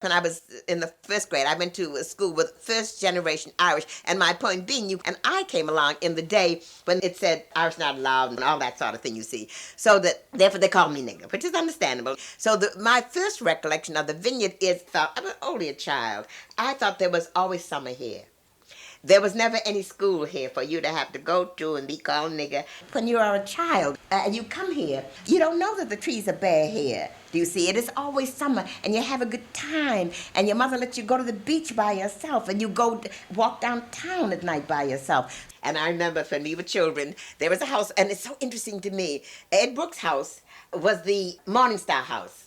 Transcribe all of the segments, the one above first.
When I was in the first grade, I went to a school with first generation Irish. And my point being, and I came along in the day when it said Irish not allowed and all that sort of thing, you see. So that, therefore they called me nigger, which is understandable. So my first recollection of the vineyard is, I was only a child. I thought there was always summer here. There was never any school here for you to have to go to and be called nigger. When you are a child and you come here, you don't know that the trees are bare here. Do you see? It is always summer and you have a good time and your mother lets you go to the beach by yourself and you go walk downtown at night by yourself. And I remember when we were children, there was a house, and it's so interesting to me. Ed Brooks' house was the Morningstar house.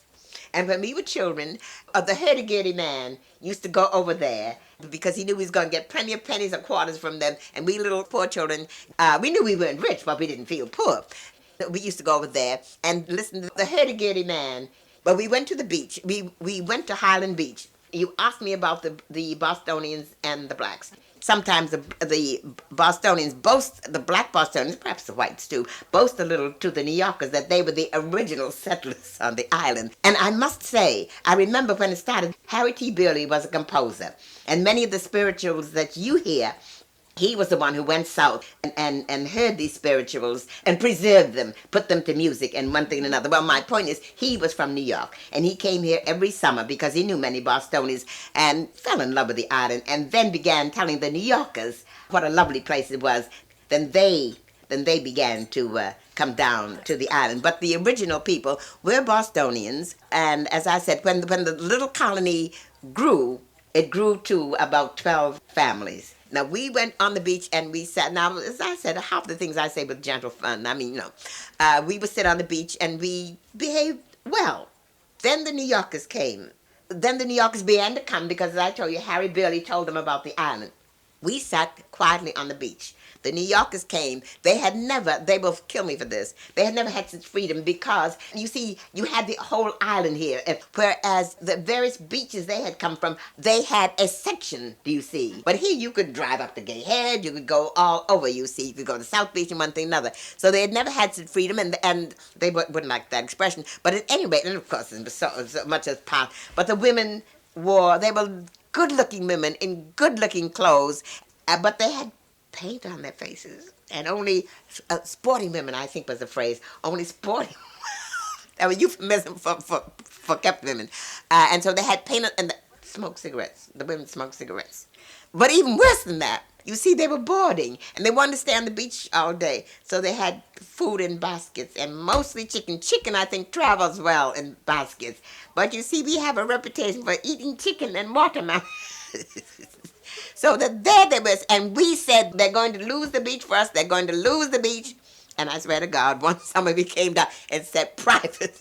And when we were children, the hurdy-gurdy man used to go over there because he knew he was going to get plenty of pennies or quarters from them. And we little poor children, we knew we weren't rich, but we didn't feel poor. We used to go over there and listen to the hurdy-gurdy man. But we went to the beach. We went to Highland Beach. You asked me about the Bostonians and the blacks. Sometimes the Bostonians boast, the black Bostonians, perhaps the whites too, boast a little to the New Yorkers that they were the original settlers on the island. And I must say, I remember when it started, Harry T. Burley was a composer. And many of the spirituals that you hear, he was the one who went south and heard these spirituals and preserved them, put them to music and one thing and another. Well, my point is, he was from New York, and he came here every summer because he knew many Bostonians and fell in love with the island, and then began telling the New Yorkers what a lovely place it was. Then they began to come down to the island. But the original people were Bostonians, and as I said, when the little colony grew, it grew to about 12 families. Now, we went on the beach and we sat. Now, as I said, half the things I say with gentle fun. I mean, we would sit on the beach and we behaved well. Then the New Yorkers came. Then the New Yorkers began to come because, as I told you, Harry Burley told them about the island. We sat quietly on the beach. The New Yorkers came. They will kill me for this, they had never had such freedom because, you see, you had the whole island here. Whereas the various beaches they had come from, they had a section, do you see? But here you could drive up to Gay Head, you could go all over, you see. You could go to South Beach and one thing another. So they had never had such freedom, and they wouldn't like that expression. But at any rate, and of course, so much as possible, but the women they were good-looking women in good-looking clothes, but they had paint on their faces, and only sporting women, I think was the phrase, only sporting. That was euphemism for kept women. And so they had paint on, and smoked cigarettes. The women smoked cigarettes. But even worse than that, you see, they were boarding, and they wanted to stay on the beach all day. So they had food in baskets, and mostly chicken. Chicken, I think, travels well in baskets. But you see, we have a reputation for eating chicken and watermelon. So that there they was, and we said, they're going to lose the beach for us, they're going to lose the beach. And I swear to God, one summer we came down and said, private.